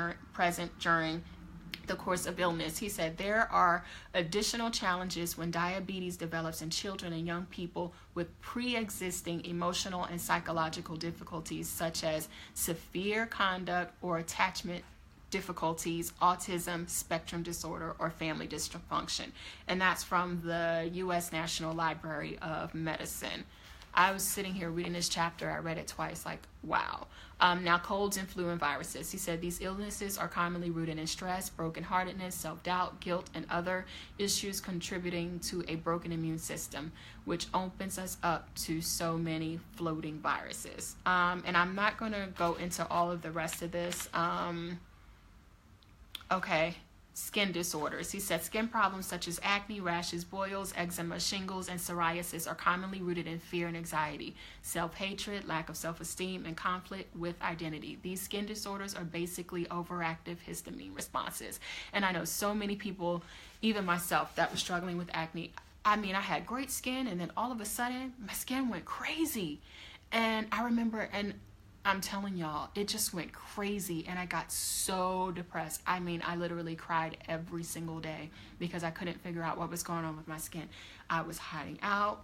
Speaker 1: during the course of illness. He said there are additional challenges when diabetes develops in children and young people with pre-existing emotional and psychological difficulties such as severe conduct or attachment difficulties, autism, spectrum disorder, or family dysfunction. And that's from the U.S. National Library of Medicine. I was sitting here reading this chapter. I read it twice, like, wow. Now, colds and flu and viruses. He said these illnesses are commonly rooted in stress, brokenheartedness, self-doubt, guilt, and other issues contributing to a broken immune system, which opens us up to so many floating viruses. And I'm not going to go into all of the rest of this. Okay. Skin disorders. He said skin problems such as acne, rashes, boils, eczema, shingles, and psoriasis are commonly rooted in fear and anxiety, self-hatred, lack of self-esteem, and conflict with identity. These skin disorders are basically overactive histamine responses. And I know so many people, even myself, that was struggling with acne. I mean, I had great skin, and then all of a sudden, my skin went crazy. And I remember, and I'm telling y'all, it just went crazy, and I got so depressed. I mean, I literally cried every single day because I couldn't figure out what was going on with my skin. I was hiding out.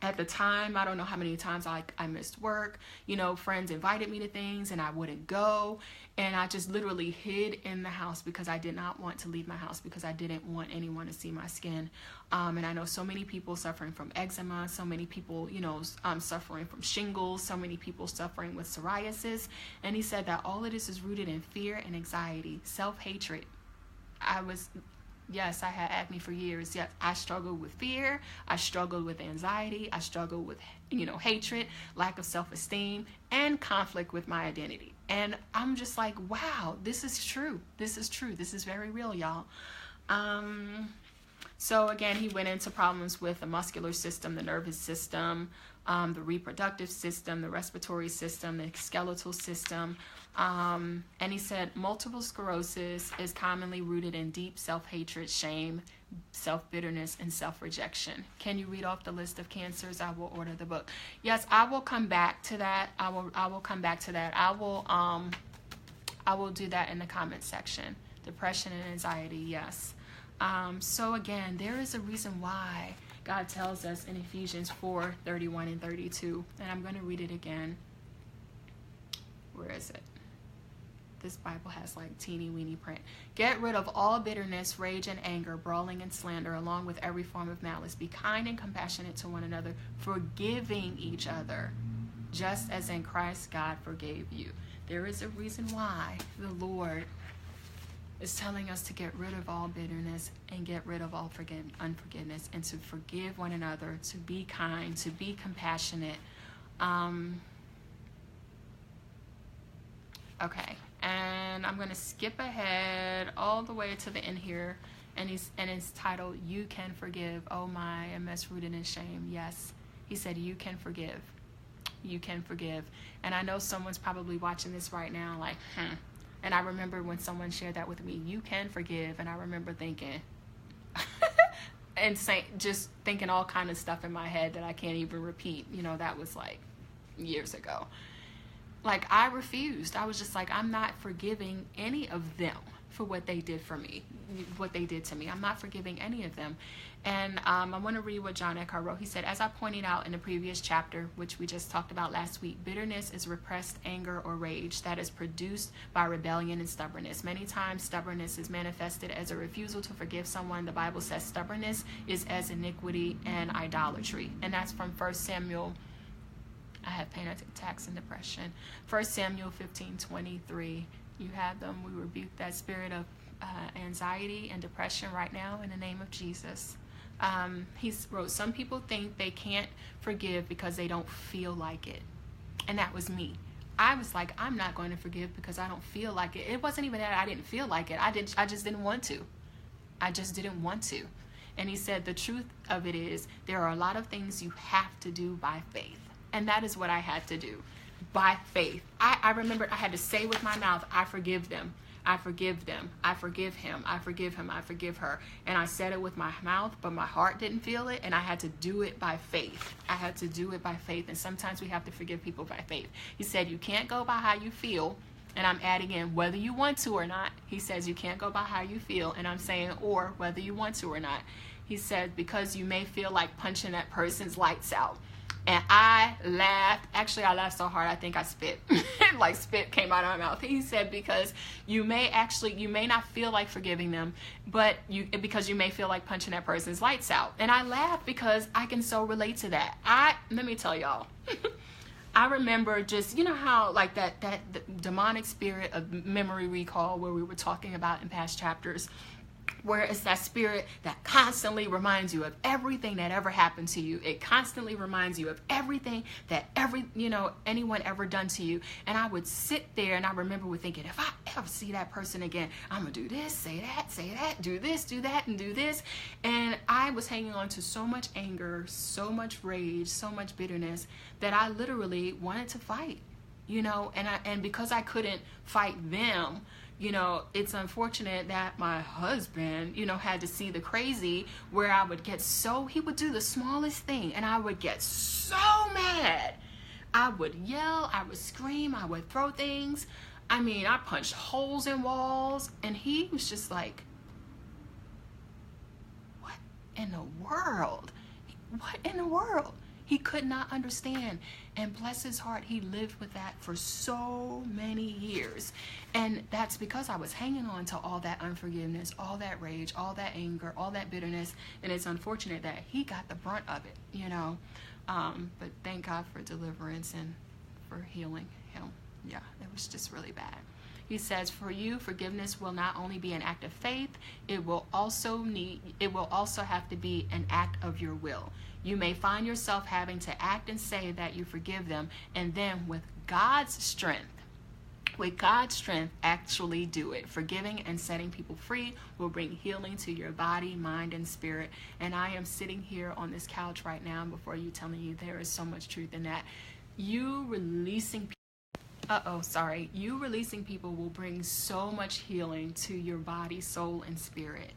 Speaker 1: At the time, I don't know how many times I missed work. You know, friends invited me to things and I wouldn't go. And I just literally hid in the house because I did not want to leave my house because I didn't want anyone to see my skin. And I know so many people suffering from eczema, so many people, suffering from shingles, so many people suffering with psoriasis. And he said that all of this is rooted in fear and anxiety, self-hatred. Yes, I had acne for years. Yes, I struggled with fear. I struggled with anxiety. I struggled with, hatred, lack of self-esteem, and conflict with my identity. And I'm just like, wow, this is true. This is true. This is very real, y'all. So again, he went into problems with the muscular system, the nervous system, the reproductive system, the respiratory system, the skeletal system. And he said multiple sclerosis is commonly rooted in deep self-hatred, shame, self-bitterness, and self-rejection. Can you read off the list of cancers? I will order the book. Yes, I will come back to that. I will come back to that. I will do that in the comment section. Depression and anxiety, yes. So again, there is a reason why God tells us in Ephesians 4:31 and 32, and I'm going to read it again. Where is it? This Bible has like teeny weeny print. Get rid of all bitterness, rage and anger, brawling and slander, along with every form of malice. Be kind and compassionate to one another, forgiving each other, just as in Christ God forgave you. There is a reason why the Lord is telling us to get rid of all bitterness and get rid of all unforgiveness, and to forgive one another, to be kind, to be compassionate. Okay, and I'm going to skip ahead all the way to the end here, and it's titled, You Can Forgive. Oh my, a mess rooted in shame. Yes, he said, you can forgive. You can forgive. And I know someone's probably watching this right now like, And I remember when someone shared that with me, you can forgive. And I remember thinking, and just thinking all kind of stuff in my head that I can't even repeat. You know, that was like years ago. Like, I refused. I was just like, I'm not forgiving any of them for what they did for me, what they did to me. I'm not forgiving any of them. And I want to read what John Eckhardt wrote. He said, as I pointed out in the previous chapter, which we just talked about last week, bitterness is repressed anger or rage that is produced by rebellion and stubbornness. Many times stubbornness is manifested as a refusal to forgive someone. The Bible says stubbornness is as iniquity and idolatry. And that's from 1 Samuel. I have panic attacks and depression. 1 Samuel 15:23. You have them. We rebuke that spirit of anxiety and depression right now in the name of Jesus. He wrote, some people think they can't forgive because they don't feel like it. And that was me. I was like, I'm not going to forgive because I don't feel like it. It wasn't even that I didn't feel like it. I just didn't want to. I just didn't want to. And he said, the truth of it is there are a lot of things you have to do by faith. And that is what I had to do. By faith. I remember I had to say with my mouth, I forgive them. I forgive them. I forgive him. I forgive him. I forgive her. And I said it with my mouth, but my heart didn't feel it. And I had to do it by faith. I had to do it by faith. And sometimes we have to forgive people by faith. He said, you can't go by how you feel. And I'm adding in whether you want to or not. He says you can't go by how you feel. And I'm saying or whether you want to or not. He said because you may feel like punching that person's lights out. And I laughed. Actually, I laughed so hard, I think I spit. Like spit came out of my mouth. He said, because you may not feel like forgiving them, but because you may feel like punching that person's lights out. And I laughed because I can so relate to that. Let me tell y'all. I remember just, you know how like that demonic spirit of memory recall where we were talking about in past chapters, where it's that spirit that constantly reminds you of everything that ever happened to you. It constantly reminds you of everything that anyone ever done to you. And I would sit there and I remember thinking, if I ever see that person again, I'm gonna do this, say that, do this, do that, and do this. And I was hanging on to so much anger, so much rage, so much bitterness that I literally wanted to fight, and because I couldn't fight them, it's unfortunate that my husband, had to see the crazy where I would get he would do the smallest thing and I would get so mad. I would yell, I would scream, I would throw things. I mean, I punched holes in walls and he was just like, what in the world? What in the world? He could not understand. And bless his heart, he lived with that for so many years. And that's because I was hanging on to all that unforgiveness, all that rage, all that anger, all that bitterness. And it's unfortunate that he got the brunt of it, But thank God for deliverance and for healing him. Yeah, it was just really bad. He says, for you, forgiveness will not only be an act of faith, it will also have to be an act of your will. You may find yourself having to act and say that you forgive them, and then with God's strength, With God's strength, actually do it. Forgiving and setting people free will bring healing to your body, mind, and spirit. And I am sitting here on this couch right now before you, telling you there is so much truth in that. You releasing people will bring so much healing to your body, soul, and spirit.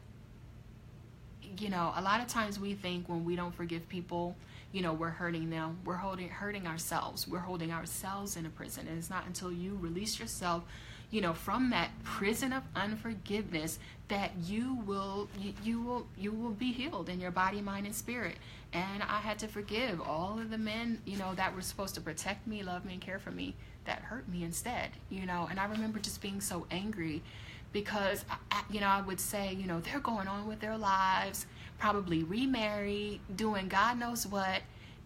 Speaker 1: You know, a lot of times we think when we don't forgive people, you know, we're hurting them. We're hurting ourselves. We're holding ourselves in a prison. And it's not until you release yourself, you know, from that prison of unforgiveness that you will be healed in your body, mind, and spirit. And I had to forgive all of the men, you know, that were supposed to protect me, love me, and care for me, that hurt me instead, you know. And I remember just being so angry because, I would say, you know, they're going on with their lives, probably remarried, doing God knows what.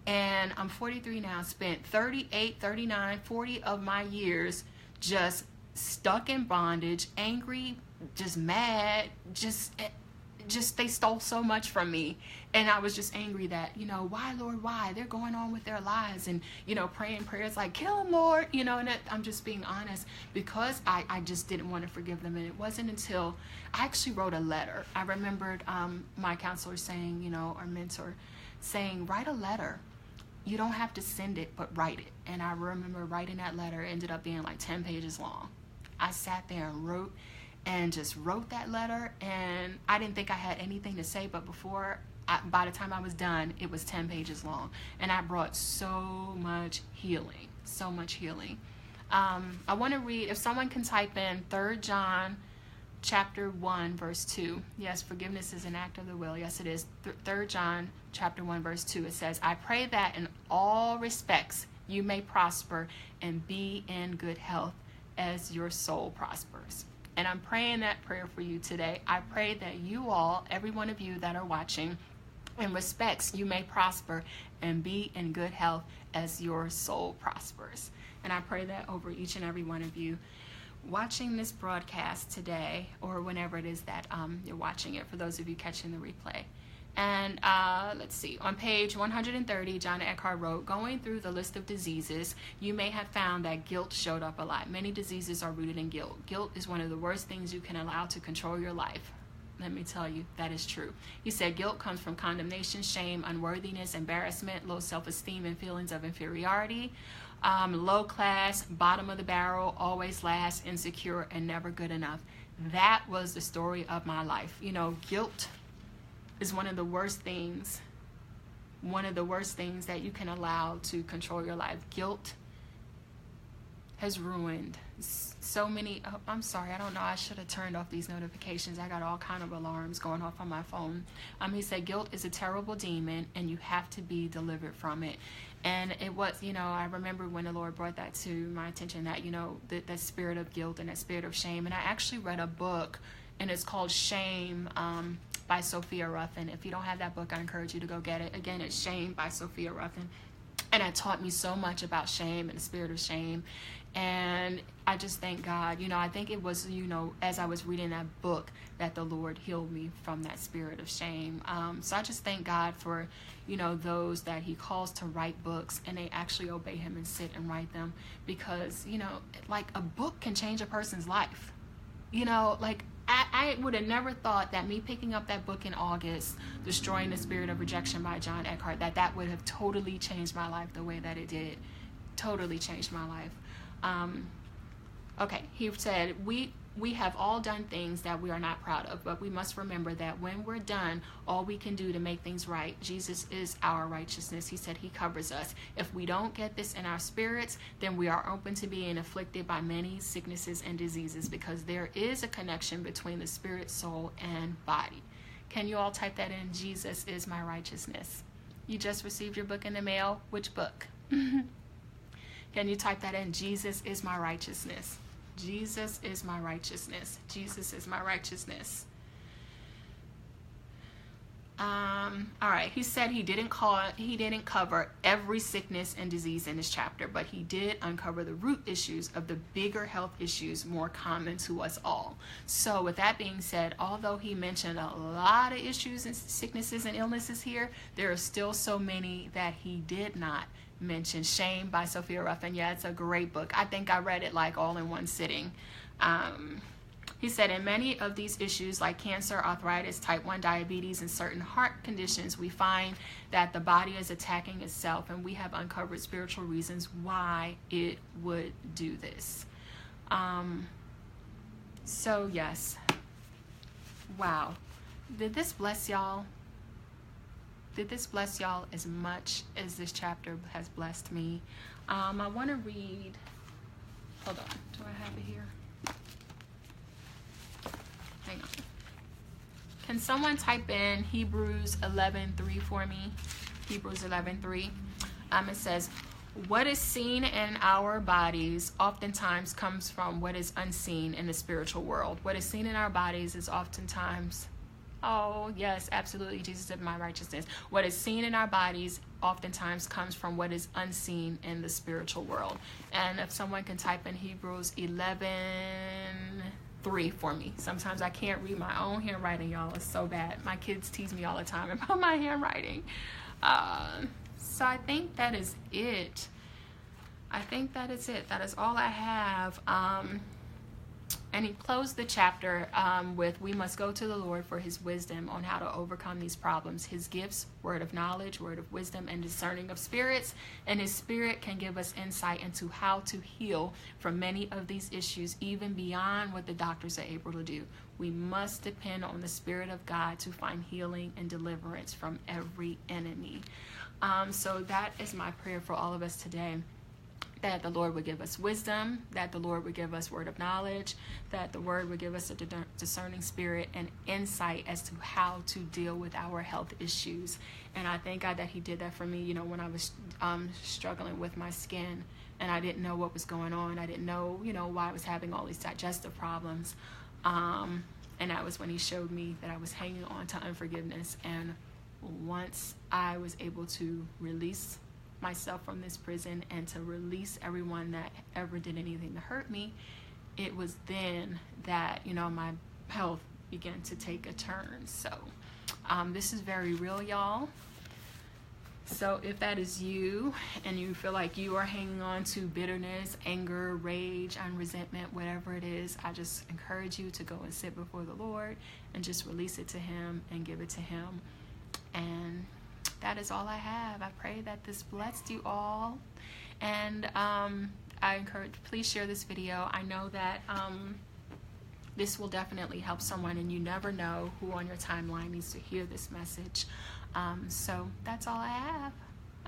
Speaker 1: And I'm 43 now, spent 38, 39, 40 of my years just stuck in bondage, angry, just mad, just they stole so much from me. And I was just angry that, you know, why, Lord, why? They're going on with their lives, and, you know, praying prayers like, kill them, Lord, you know. And I'm just being honest, because I just didn't want to forgive them. And it wasn't until I actually wrote a letter. I remembered my counselor saying, you know, our mentor saying, write a letter. You don't have to send it, but write it. And I remember writing that letter. It ended up being like 10 pages long. I sat there and wrote that letter, and I didn't think I had anything to say, but by the time I was done, it was 10 pages long, and I brought so much healing. I want to read, if someone can type in 3 John chapter 1 verse 2. Yes, forgiveness is an act of the will. Yes, it is. 3 John chapter 1 verse 2. It says, I pray that in all respects you may prosper and be in good health as your soul prospers. And I'm praying that prayer for you today. I pray that you all, every one of you that are watching, in respects you may prosper and be in good health as your soul prospers. And I pray that over each and every one of you watching this broadcast today, or whenever it is that you're watching it, for those of you catching the replay. And let's see, on page 130, John Eckhardt wrote, going through the list of diseases, you may have found that guilt showed up a lot. Many diseases are rooted in guilt. Guilt is one of the worst things you can allow to control your life. Let me tell you, that is true. He said guilt comes from condemnation, shame, unworthiness, embarrassment, low self-esteem, and feelings of inferiority. Low class, bottom of the barrel, always last, insecure, and never good enough. That was the story of my life. You know, guilt is one of the worst things that you can allow to control your life. Guilt has ruined so many. Oh, I'm sorry, I don't know, I should have turned off these notifications. I got all kind of alarms going off on my phone. He said guilt is a terrible demon and you have to be delivered from it. And it was, you know, I remember when the Lord brought that to my attention, that, you know, that spirit of guilt and that spirit of shame. And I actually read a book, and it's called Shame by Sophia Ruffin. If you don't have that book, I encourage you to go get it. Again, it's Shame by Sophia Ruffin. And it taught me so much about shame and the spirit of shame. And I just thank God. You know, I think it was, you know, as I was reading that book, that the Lord healed me from that spirit of shame. So I just thank God for, you know, those that he calls to write books and they actually obey him and sit and write them. Because, you know, like, a book can change a person's life. You know, like, I would have never thought that me picking up that book in August, Destroying the Spirit of Rejection by John Eckhardt, that would have totally changed my life the way that it did. Totally changed my life. Okay, he said, we have all done things that we are not proud of, but we must remember that when we're done, all we can do to make things right, Jesus is our righteousness. He said he covers us. If we don't get this in our spirits, then we are open to being afflicted by many sicknesses and diseases, because there is a connection between the spirit, soul, and body. Can you all type that in? Jesus is my righteousness. You just received your book in the mail. Which book? Can you type that in? Jesus is my righteousness. Jesus is my righteousness. Jesus is my righteousness. All right. He said he didn't cover every sickness and disease in this chapter, but he did uncover the root issues of the bigger health issues more common to us all. So with that being said, although he mentioned a lot of issues and sicknesses and illnesses here, there are still so many that he did not mentioned. Shame by Sophia Ruffin. Yeah, it's a great book. I think I read it like all in one sitting. He said, in many of these issues like cancer, arthritis, type 1 diabetes, and certain heart conditions, we find that the body is attacking itself, and we have uncovered spiritual reasons why it would do this. So yes. Wow. Did this bless y'all? Did this bless y'all as much as this chapter has blessed me? I want to read, hold on, do I have it here? Hang on. Can someone type in Hebrews 11:3 for me? Hebrews 11:3. It says, what is seen in our bodies oftentimes comes from what is unseen in the spiritual world. What is seen in our bodies is oftentimes, oh yes, absolutely, Jesus is my righteousness. What is seen in our bodies oftentimes comes from what is unseen in the spiritual world. And if someone can type in Hebrews 11:3 for me. Sometimes I can't read my own handwriting, y'all. It's so bad. My kids tease me all the time about my handwriting. So I think that is it. I think that is it. That is all I have. And he closed the chapter with, we must go to the Lord for his wisdom on how to overcome these problems. His gifts, word of knowledge, word of wisdom, and discerning of spirits. And his spirit can give us insight into how to heal from many of these issues, even beyond what the doctors are able to do. We must depend on the Spirit of God to find healing and deliverance from every enemy. So that is my prayer for all of us today. That the Lord would give us wisdom, that the Lord would give us word of knowledge, that the word would give us a discerning spirit and insight as to how to deal with our health issues. And I thank God that he did that for me, when I was struggling with my skin and I didn't know what was going on. I didn't know, why I was having all these digestive problems. And that was when he showed me that I was hanging on to unforgiveness. And once I was able to release myself from this prison and to release everyone that ever did anything to hurt me, it was then that my health began to take a turn. So this is very real, y'all. So if that is you and you feel like you are hanging on to bitterness, anger, rage, and resentment, whatever it is, I just encourage you to go and sit before the Lord and just release it to him and give it to him. And that is all I have. I pray that this blessed you all. And I encourage, please share this video. I know that this will definitely help someone, and you never know who on your timeline needs to hear this message. So that's all I have.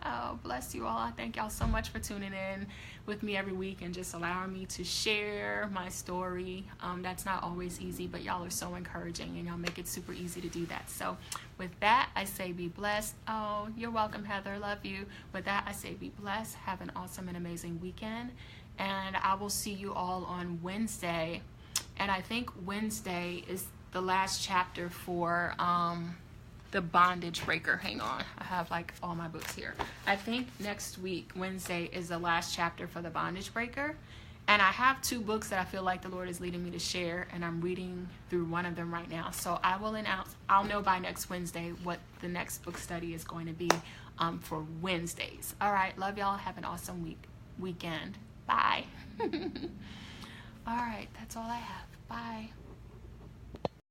Speaker 1: Oh, bless you all. I thank y'all so much for tuning in with me every week and just allowing me to share my story. That's not always easy, but y'all are so encouraging and y'all make it super easy to do that. So with that, I say be blessed. Oh, you're welcome, Heather. Love you. With that, I say be blessed. Have an awesome and amazing weekend. And I will see you all on Wednesday. And I think Wednesday is the last chapter for the bondage breaker. Hang on, I have like all my books here. I think next week Wednesday is the last chapter for the bondage breaker, and I have 2 books that I feel like the Lord is leading me to share, and I'm reading through one of them right now. So I'll know by next Wednesday what the next book study is going to be for Wednesdays. All right, love y'all. Have an awesome weekend. Bye. All right, that's all I have. Bye.